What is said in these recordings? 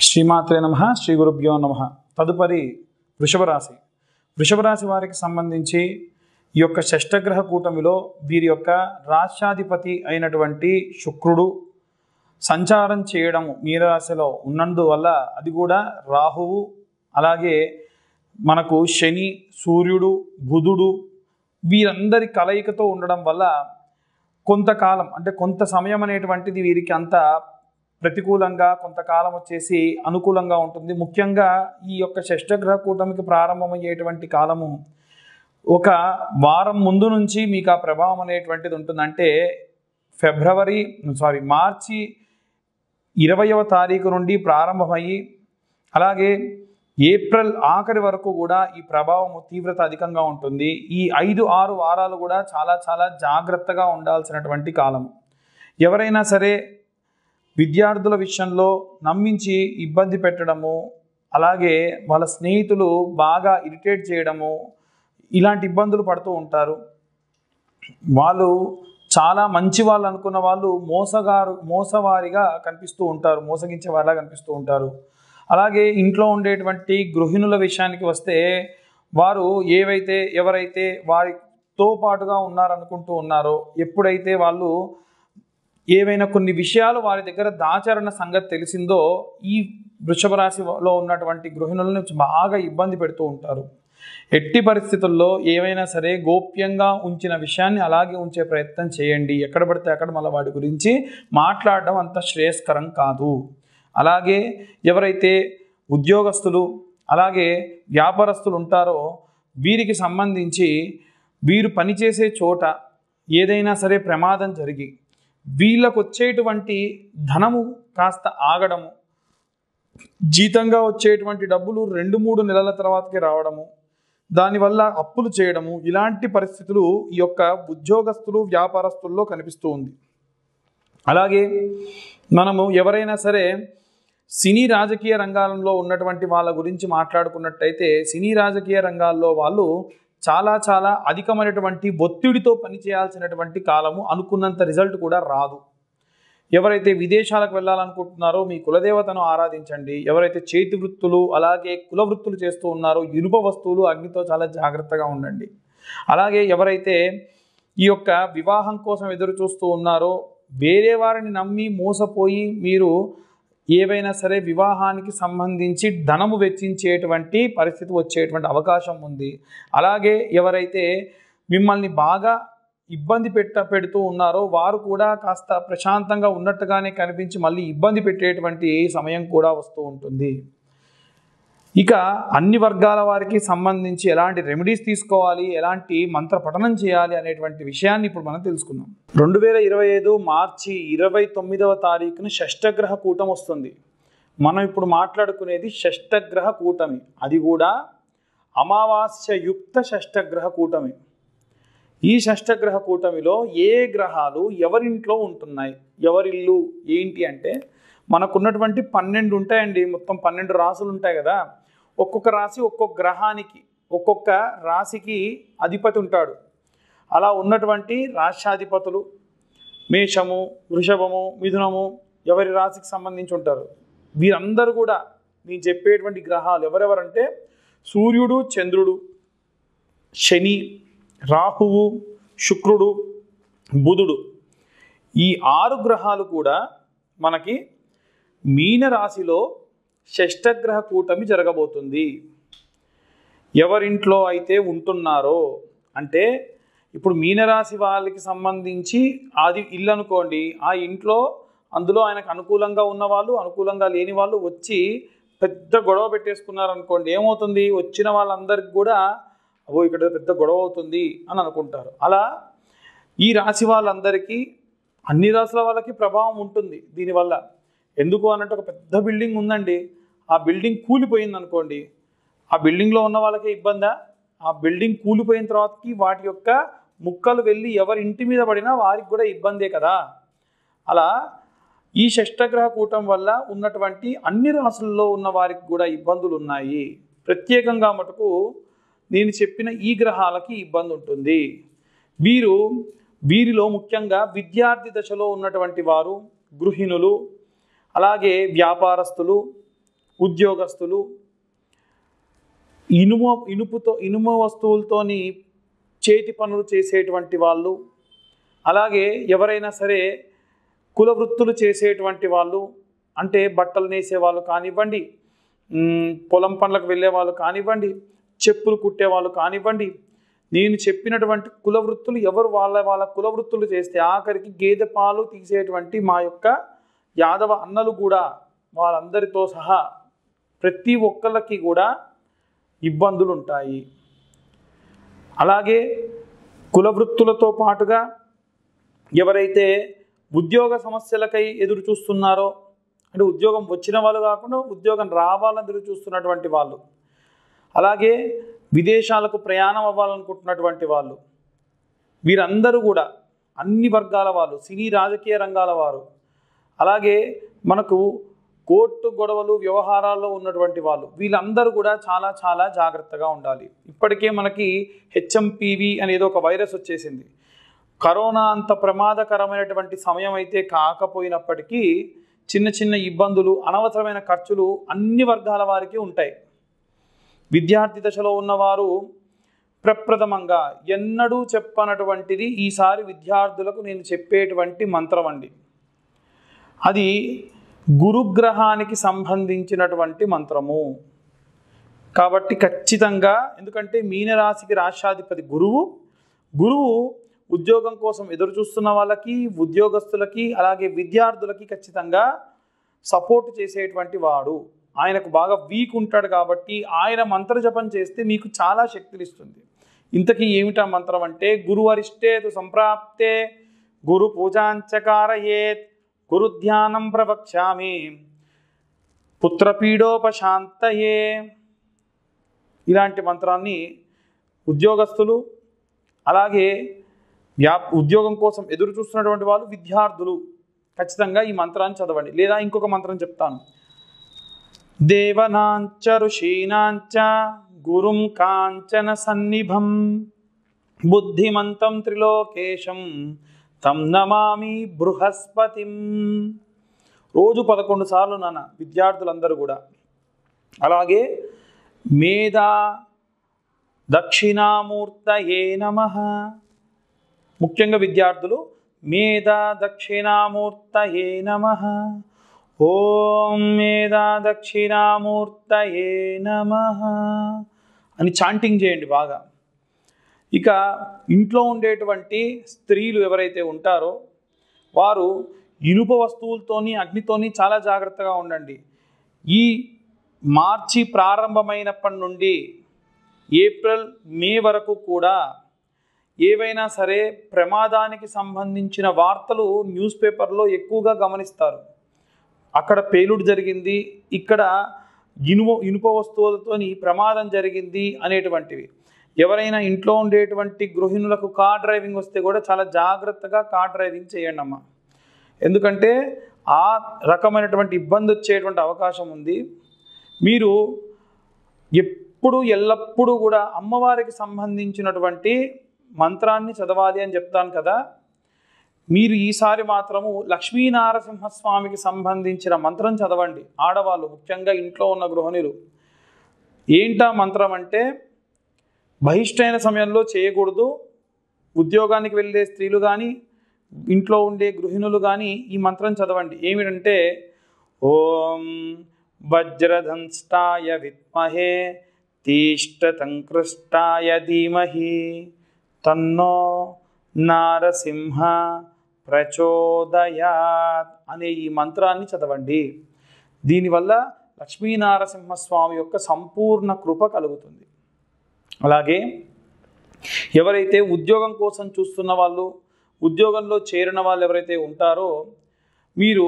శ్రీమాత్రే నమః శ్రీ గురుభ్యో నమః. తదుపరి వృషభ రాశి. వృషభ రాశి వారికి సంబంధించి ఈ యొక్క షష్టగ్రహ కూటమిలో వీరి యొక్క రాష్ట్రాధిపతి అయినటువంటి శుక్రుడు సంచారం చేయడము మీనరాశిలో ఉన్నందువల్ల, అది కూడా రాహువు, అలాగే మనకు శని, సూర్యుడు, బుధుడు వీరందరి కలయికతో ఉండడం వల్ల కొంతకాలం అంటే కొంత సమయం అనేటువంటిది వీరికి అంత ప్రతికూలంగా, కొంతకాలం వచ్చేసి అనుకూలంగా ఉంటుంది. ముఖ్యంగా ఈ యొక్క షష్టగ్రహ కూటమికి ప్రారంభమయ్యేటువంటి కాలము ఒక వారం ముందు నుంచి మీకు ఆ ప్రభావం అనేటువంటిది ఉంటుంది. అంటే మార్చి 20వ తారీఖు నుండి ప్రారంభమయ్యి అలాగే ఏప్రిల్ ఆఖరి వరకు కూడా ఈ ప్రభావం తీవ్రత అధికంగా ఉంటుంది. ఈ 5-6 వారాలు కూడా చాలా చాలా జాగ్రత్తగా ఉండాల్సినటువంటి కాలం. ఎవరైనా సరే విద్యార్థుల విషయంలో నమ్మించి ఇబ్బంది పెట్టడము, అలాగే వాళ్ళ స్నేహితులు బాగా ఇరిటేట్ చేయడము, ఇలాంటి ఇబ్బందులు పడుతూ ఉంటారు. వాళ్ళు చాలా మంచి వాళ్ళు అనుకున్న వాళ్ళు మోసవారిగా కనిపిస్తూ ఉంటారు, మోసగించే వారిలా కనిపిస్తూ ఉంటారు. అలాగే ఇంట్లో ఉండేటువంటి గృహిణుల విషయానికి వస్తే, వారు ఎవరైతే వారితో పాటుగా ఉన్నారనుకుంటూ ఉన్నారో, ఎప్పుడైతే వాళ్ళు ఏవైనా కొన్ని విషయాలు వారి దగ్గర దాచారన్న సంగతి తెలిసిందో, ఈ వృషభ రాశిలో ఉన్నటువంటి గృహిణులను బాగా ఇబ్బంది పెడుతూ ఉంటారు. ఎట్టి పరిస్థితుల్లో ఏవైనా సరే గోప్యంగా ఉంచిన విషయాన్ని అలాగే ఉంచే ప్రయత్నం చేయండి. ఎక్కడ పడితే అక్కడ మళ్ళీ వాటి గురించి మాట్లాడడం అంత శ్రేయస్కరం కాదు. అలాగే ఎవరైతే ఉద్యోగస్తులు అలాగే వ్యాపారస్తులు ఉంటారో, వీరికి సంబంధించి వీరు పనిచేసే చోట ఏదైనా సరే ప్రమాదం జరిగి వీళ్ళకు వచ్చేటువంటి ధనము కాస్త ఆగడము, జీతంగా వచ్చేటువంటి డబ్బులు 2-3 నెలల తర్వాతకి రావడము, దానివల్ల అప్పులు చేయడము, ఇలాంటి పరిస్థితులు ఈ యొక్క ఉద్యోగస్తులు వ్యాపారస్తుల్లో కనిపిస్తూ ఉంది. అలాగే మనము ఎవరైనా సరే సినీ రాజకీయ రంగాలలో ఉన్నటువంటి వాళ్ళ గురించి మాట్లాడుకున్నట్టయితే, సినీ రాజకీయ రంగాల్లో వాళ్ళు చాలా చాలా అధికమైనటువంటి ఒత్తిడితో పనిచేయాల్సినటువంటి కాలము, అనుకున్నంత రిజల్ట్ కూడా రాదు. ఎవరైతే విదేశాలకు వెళ్ళాలనుకుంటున్నారో మీ కులదేవతను ఆరాధించండి. ఎవరైతే చేతి వృత్తులు అలాగే కుల వృత్తులు చేస్తూ ఉన్నారో, ఇనుప వస్తువులు, అగ్నితో చాలా జాగ్రత్తగా ఉండండి. అలాగే ఎవరైతే ఈ యొక్క వివాహం కోసం ఎదురు చూస్తూ ఉన్నారో, వేరే వారిని నమ్మి మోసపోయి మీరు ఏవైనా సరే వివాహానికి సంబంధించి ధనము వెచ్చించేటువంటి పరిస్థితి వచ్చేటువంటి అవకాశం ఉంది. అలాగే ఎవరైతే మిమ్మల్ని బాగా ఇబ్బంది పెడుతూ ఉన్నారో, వారు కూడా కాస్త ప్రశాంతంగా ఉన్నట్టుగానే కనిపించి మళ్ళీ ఇబ్బంది పెట్టేటువంటి సమయం కూడా వస్తూ ఉంటుంది. ఇక అన్ని వర్గాల వారికి సంబంధించి ఎలాంటి రెమెడీస్ తీసుకోవాలి, ఎలాంటి మంత్ర పఠనం చేయాలి అనేటువంటి విషయాన్ని ఇప్పుడు మనం తెలుసుకుందాం. 2025 మార్చి 29వ తారీఖున షష్టగ్రహ కూటమి వస్తుంది. మనం ఇప్పుడు మాట్లాడుకునేది షష్టగ్రహ కూటమి, అది కూడా అమావాస్యయుక్త షష్టగ్రహ కూటమి. ఈ షష్టగ్రహ కూటమిలో ఏ గ్రహాలు ఎవరింట్లో ఉంటున్నాయి, ఎవరిల్లు ఏంటి అంటే, మనకున్నటువంటి 12 ఉంటాయండి. మొత్తం 12 రాసులు ఉంటాయి కదా. ఒక్కొక్క రాశి ఒక్కొక్క గ్రహానికి, ఒక్కొక్క రాశికి అధిపతి ఉంటాడు. అలా ఉన్నటువంటి రాష్ట్రాధిపతులు మేషము, వృషభము, మిథునము ఎవరి రాశికి సంబంధించి ఉంటారు. వీరందరూ కూడా నేను చెప్పేటువంటి గ్రహాలు ఎవరెవరంటే, సూర్యుడు, చంద్రుడు, శని, రాహువు, శుక్రుడు, బుధుడు, ఈ 6 గ్రహాలు కూడా మనకి మీనరాశిలో షష్టగ్రహ కూటమి జరగబోతుంది. ఎవరింట్లో అయితే ఉంటున్నారో, అంటే ఇప్పుడు మీనరాశి వాళ్ళకి సంబంధించి అది ఇల్లు అనుకోండి, ఆ ఇంట్లో అందులో ఆయనకు అనుకూలంగా ఉన్నవాళ్ళు, అనుకూలంగా లేని వాళ్ళు వచ్చి పెద్ద గొడవ పెట్టేసుకున్నారనుకోండి, ఏమవుతుంది, వచ్చిన వాళ్ళందరికీ కూడా ఇక్కడ పెద్ద గొడవ అవుతుంది అని అనుకుంటారు. అలా ఈ రాశి వాళ్ళందరికీ, అన్ని రాశుల వాళ్ళకి ప్రభావం ఉంటుంది దీనివల్ల. ఎందుకు అన్నట్టు, ఒక పెద్ద బిల్డింగ్ ఉందండి, ఆ బిల్డింగ్ కూలిపోయింది అనుకోండి, ఆ బిల్డింగ్లో ఉన్న వాళ్ళకే ఇబ్బందా? ఆ బిల్డింగ్ కూలిపోయిన తర్వాతకి వాటి యొక్క ముక్కలు వెళ్ళి ఎవరి ఇంటి మీద పడినా వారికి కూడా ఇబ్బందే కదా. అలా ఈ షష్టగ్రహ కూటం వల్ల ఉన్నటువంటి అన్ని రాశుల్లో ఉన్న వారికి కూడా ఇబ్బందులు ఉన్నాయి. ప్రత్యేకంగా మటుకు నేను చెప్పిన ఈ గ్రహాలకి ఇబ్బంది ఉంటుంది. వీరిలో ముఖ్యంగా విద్యార్థి దశలో ఉన్నటువంటి వారు, గృహిణులు, అలాగే వ్యాపారస్తులు, ఉద్యోగస్తులు, ఇనుము వస్తువులతోని చేతి పనులు చేసేటువంటి వాళ్ళు, అలాగే ఎవరైనా సరే కుల వృత్తులు చేసేటువంటి వాళ్ళు, అంటే బట్టలు నేసే వాళ్ళు కానివ్వండి, పొలం పనులకు వెళ్ళే వాళ్ళు కానివ్వండి, చెప్పులు కుట్టే వాళ్ళు కానివ్వండి, నేను చెప్పినటువంటి కుల వృత్తులు ఎవరు వాళ్ళ కుల వృత్తులు చేస్తే ఆఖరికి గేదె పాలు తీసేటువంటి మా యొక్క యాదవ అన్నలు కూడా వాళ్ళందరితో సహా ప్రతి ఒక్కళ్ళకి కూడా ఇబ్బందులు ఉంటాయి. అలాగే కుల వృత్తులతో పాటుగా ఎవరైతే ఉద్యోగ సమస్యలకై ఎదురు చూస్తున్నారో, అంటే ఉద్యోగం వచ్చిన వాళ్ళు కాకుండా ఉద్యోగం రావాలని ఎదురు చూస్తున్నటువంటి వాళ్ళు, అలాగే విదేశాలకు ప్రయాణం అవ్వాలనుకుంటున్నటువంటి వాళ్ళు, వీరందరూ కూడా అన్ని వర్గాల వాళ్ళు, సినీ రాజకీయ రంగాల వారు, అలాగే మనకు కోర్టు గొడవలు వ్యవహారాల్లో ఉన్నటువంటి వాళ్ళు, వీళ్ళందరూ కూడా చాలా చాలా జాగ్రత్తగా ఉండాలి. ఇప్పటికే మనకి HMPV అనేది ఒక వైరస్ వచ్చేసింది. కరోనా అంత ప్రమాదకరమైనటువంటి సమయం అయితే కాకపోయినప్పటికీ చిన్న చిన్న ఇబ్బందులు, అనవసరమైన ఖర్చులు అన్ని వర్గాల వారికి ఉంటాయి. విద్యార్థి దశలో ఉన్నవారు ప్రప్రథమంగా ఎన్నడూ చెప్పనటువంటిది ఈసారి విద్యార్థులకు నేను చెప్పేటువంటి మంత్రం అండి. అది గురుగ్రహానికి సంబంధించినటువంటి మంత్రము కాబట్టి ఖచ్చితంగా, ఎందుకంటే మీనరాశికి రాష్ట్రాధిపతి గురువు ఉద్యోగం కోసం ఎదురు చూస్తున్న వాళ్ళకి, ఉద్యోగస్తులకి, అలాగే విద్యార్థులకి ఖచ్చితంగా సపోర్ట్ చేసేటువంటి వాడు. ఆయనకు బాగా వీక్ ఉంటాడు కాబట్టి ఆయన మంత్ర జపం చేస్తే మీకు చాలా శక్తిని ఇస్తుంది. ఇంతకీ ఏమిటా మంత్రం అంటే, గురు అరిష్టేతు సంప్రాప్తే గురు పూజాంచకారయేత్ గురు ధ్యానం ప్రవక్ష్యామి పుత్రపీడోపశాంతయే. ఇలాంటి మంత్రాన్ని ఉద్యోగస్తులు, అలాగే ఉద్యోగం కోసం ఎదురు చూస్తున్నటువంటి వాళ్ళు, విద్యార్థులు ఖచ్చితంగా ఈ మంత్రాన్ని చదవండి. లేదా ఇంకొక మంత్రం చెప్తాను. దేవనాంచ ఋషీనాంచ గురుం కాంచన సన్నిభం బుద్ధిమంతం త్రిలోకేశం తం నమామి బృహస్పతిం. రోజు 11 సార్లు నాన్న విద్యార్థులందరూ కూడా. అలాగే మేధా దక్షిణామూర్తయే నమః, ముఖ్యంగా విద్యార్థులు మేధా దక్షిణామూర్తయే నమః, ఓం మేధా దక్షిణామూర్తయే నమః అని చాంటింగ్ చేయండి బాగా. ఇక ఇంట్లో ఉండేటువంటి స్త్రీలు ఎవరైతే ఉంటారో వారు ఇనుప వస్తువులతోని, అగ్నితోని చాలా జాగ్రత్తగా ఉండండి. ఈ మార్చి ప్రారంభమైనప్పటి నుండి ఏప్రిల్, మే వరకు కూడా ఏవైనా సరే ప్రమాదానికి సంబంధించిన వార్తలు న్యూస్ పేపర్లో ఎక్కువగా గమనిస్తారు. అక్కడ పేలుడు జరిగింది, ఇక్కడ ఇనుప వస్తువులతోని ప్రమాదం జరిగింది అనేటువంటివి. ఎవరైనా ఇంట్లో ఉండేటువంటి గృహిణులకు కార్ డ్రైవింగ్ వస్తే కూడా చాలా జాగ్రత్తగా కార్ డ్రైవింగ్ చేయండి అమ్మ. ఎందుకంటే ఆ రకమైనటువంటి ఇబ్బంది వచ్చేటువంటి అవకాశం ఉంది. మీరు ఎల్లప్పుడూ కూడా అమ్మవారికి సంబంధించినటువంటి మంత్రాన్ని చదవాలి అని చెప్తాను కదా. మీరు ఈసారి మాత్రము లక్ష్మీనారసింహస్వామికి సంబంధించిన మంత్రం చదవండి. ఆడవాళ్ళు, ముఖ్యంగా ఇంట్లో ఉన్న గృహిణులు. ఏంటా మంత్రం అంటే, బహిష్టైన సమయంలో చేయకూడదు. ఉద్యోగానికి వెళ్ళే స్త్రీలు కానీ, ఇంట్లో ఉండే గృహిణులు కానీ ఈ మంత్రం చదవండి. ఏమిటంటే, ఓం వజ్రధంష్టాయ విద్మహే తీష్టతంకృష్టాయ ధీమహి తన్నో నారసింహ ప్రచోదయాత్ అనే ఈ మంత్రాన్ని చదవండి. దీనివల్ల లక్ష్మీనారసింహస్వామి యొక్క సంపూర్ణ కృప కలుగుతుంది. అలాగే ఎవరైతే ఉద్యోగం కోసం చూస్తున్న వాళ్ళు, ఉద్యోగంలో చేరిన వాళ్ళు ఎవరైతే ఉంటారో మీరు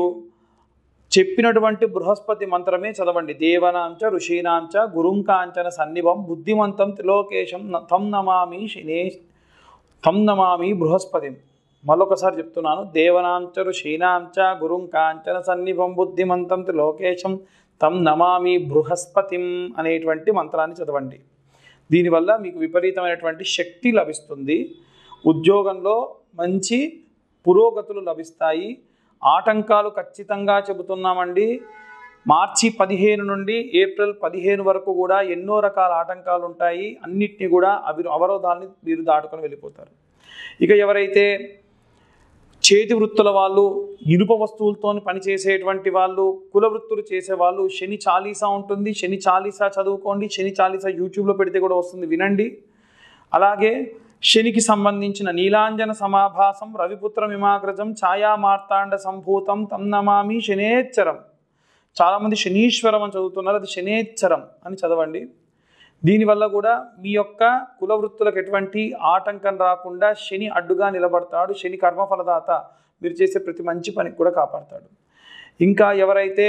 చెప్పినటువంటి బృహస్పతి మంత్రమే చదవండి. దేవనాంచ ఋషీనాంచ గురుం కాంచన సన్నిభం బుద్ధిమంతం త్రిలోకేశం తం నమామి బృహస్పతిం. మళ్ళొకసారి చెప్తున్నాను. దేవనాంచ ఋషీనాంచ గురుం కాంచన సన్నిభం బుద్ధిమంతం త్రిలోకేశం తం నమామి బృహస్పతిం అనేటువంటి మంత్రాన్ని చదవండి. దీనివల్ల మీకు విపరీతమైనటువంటి శక్తి లభిస్తుంది. ఉద్యోగంలో మంచి పురోగతులు లభిస్తాయి. ఆటంకాలు ఖచ్చితంగా చెబుతున్నామండి. మార్చి 15 నుండి ఏప్రిల్ 15 వరకు కూడా ఎన్నో రకాల ఆటంకాలు ఉంటాయి. అన్నిటినీ కూడా అవరోధాలని మీరు దాటుకొని వెళ్ళిపోతారు. ఇక ఎవరైతే చేతి వృత్తుల వాళ్ళు, ఇనుప వస్తువులతో పనిచేసేటువంటి వాళ్ళు, కుల వృత్తులు చేసేవాళ్ళు శని చాలీసా ఉంటుంది. శని చాలీసా చదువుకోండి. శని చాలీసా యూట్యూబ్లో పెడితే కూడా వస్తుంది, వినండి. అలాగే శనికి సంబంధించిన నీలాంజన సమాభాసం రవిపుత్ర మిమాగ్రజం ఛాయా మార్తాండ సంభూతం తం నమామి శనేచ్చరం. చాలామంది శనీశ్వరం అని చదువుతున్నారు, అది శనేచ్చరం అని చదవండి. దీనివల్ల కూడా మీ యొక్క కుల వృత్తులకు ఎటువంటి ఆటంకం రాకుండా శని అడ్డుగా నిలబడతాడు. శని కర్మఫలదాత, మీరు చేసే ప్రతి మంచి పనికి కూడా కాపాడతాడు. ఇంకా ఎవరైతే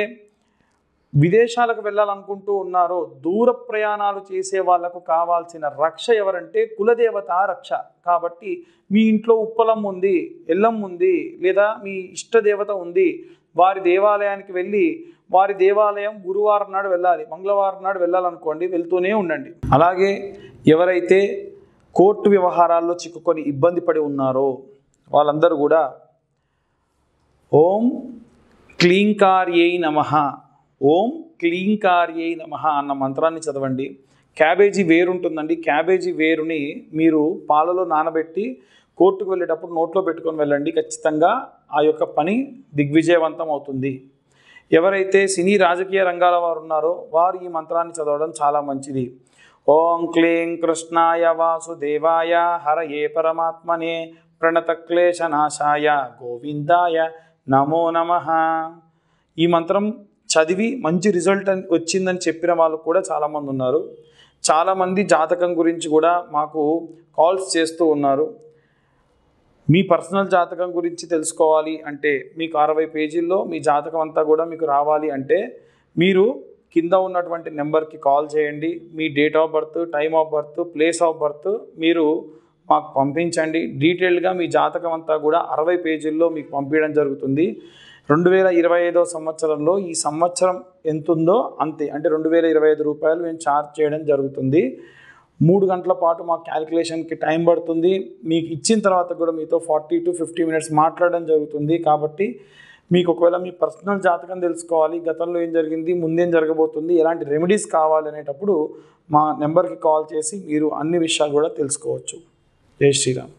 విదేశాలకు వెళ్ళాలనుకుంటూ ఉన్నారో, దూర ప్రయాణాలు చేసే వాళ్ళకు కావాల్సిన రక్ష ఎవరంటే కులదేవత రక్ష. కాబట్టి మీ ఇంట్లో ఉప్పలమ్మ ఉంది, ఎల్లమ్మ ఉంది, లేదా మీ ఇష్టదేవత ఉంది, వారి దేవాలయానికి వెళ్ళి, వారి దేవాలయం గురువారం నాడు వెళ్ళాలి, మంగళవారం నాడు వెళ్ళాలనుకోండి, వెళ్తూనే ఉండండి. అలాగే ఎవరైతే కోర్టు వ్యవహారాల్లో చిక్కుకొని ఇబ్బంది పడి ఉన్నారో వాళ్ళందరూ కూడా ఓం క్లీంకార్యై నమః, ఓం క్లీంకార్యై నమః అన్న మంత్రాన్ని చదవండి. క్యాబేజీ వేరు ఉంటుందండి, క్యాబేజీ వేరుని మీరు పాలలో నానబెట్టి కోర్టుకు వెళ్ళేటప్పుడు నోట్లో పెట్టుకొని వెళ్ళండి. ఖచ్చితంగా ఆ యొక్క పని దిగ్విజయవంతం అవుతుంది. ఎవరైతే సినీ రాజకీయ రంగాల వారు ఉన్నారో వారు ఈ మంత్రాన్ని చదవడం చాలా మంచిది. ఓం క్లీం కృష్ణాయ వాసుదేవాయ హరయే పరమాత్మనే ప్రణతక్లేశనాశాయ గోవిందాయ నమో నమః. ఈ మంత్రం చదివి మంచి రిజల్ట్ వచ్చిందని చెప్పిన వాళ్ళు కూడా చాలామంది ఉన్నారు. చాలామంది జాతకం గురించి కూడా మాకు కాల్స్ చేస్తూ ఉన్నారు. మీ పర్సనల్ జాతకం గురించి తెలుసుకోవాలి అంటే, మీకు 60 పేజీల్లో మీ జాతకం అంతా కూడా మీకు రావాలి అంటే మీరు కింద ఉన్నటువంటి నెంబర్కి కాల్ చేయండి. మీ date of birth, time of birth, place of birth మీరు మాకు పంపించండి. డీటెయిల్డ్గా మీ జాతకం అంతా కూడా 60 పేజీల్లో మీకు పంపించడం జరుగుతుంది. 2025 సంవత్సరంలో ఈ సంవత్సరం ఎంత ఉందో అంతే, అంటే 2025 రూపాయలు మేము ఛార్జ్ చేయడం జరుగుతుంది. 3 గంటల పాటు మా క్యాలిక్యులేషన్కి టైం పడుతుంది. మీకు ఇచ్చిన తర్వాత కూడా మీతో 40 to 50 మినిట్స్ మాట్లాడడం జరుగుతుంది. కాబట్టి మీకు ఒకవేళ మీ పర్సనల్ జాతకం తెలుసుకోవాలి, గతంలో ఏం జరిగింది, ముందేం జరగబోతుంది, ఎలాంటి రెమెడీస్ కావాలి అనేటప్పుడు మా నెంబర్కి కాల్ చేసి మీరు అన్ని విషయాలు కూడా తెలుసుకోవచ్చు. జై శ్రీరామ్.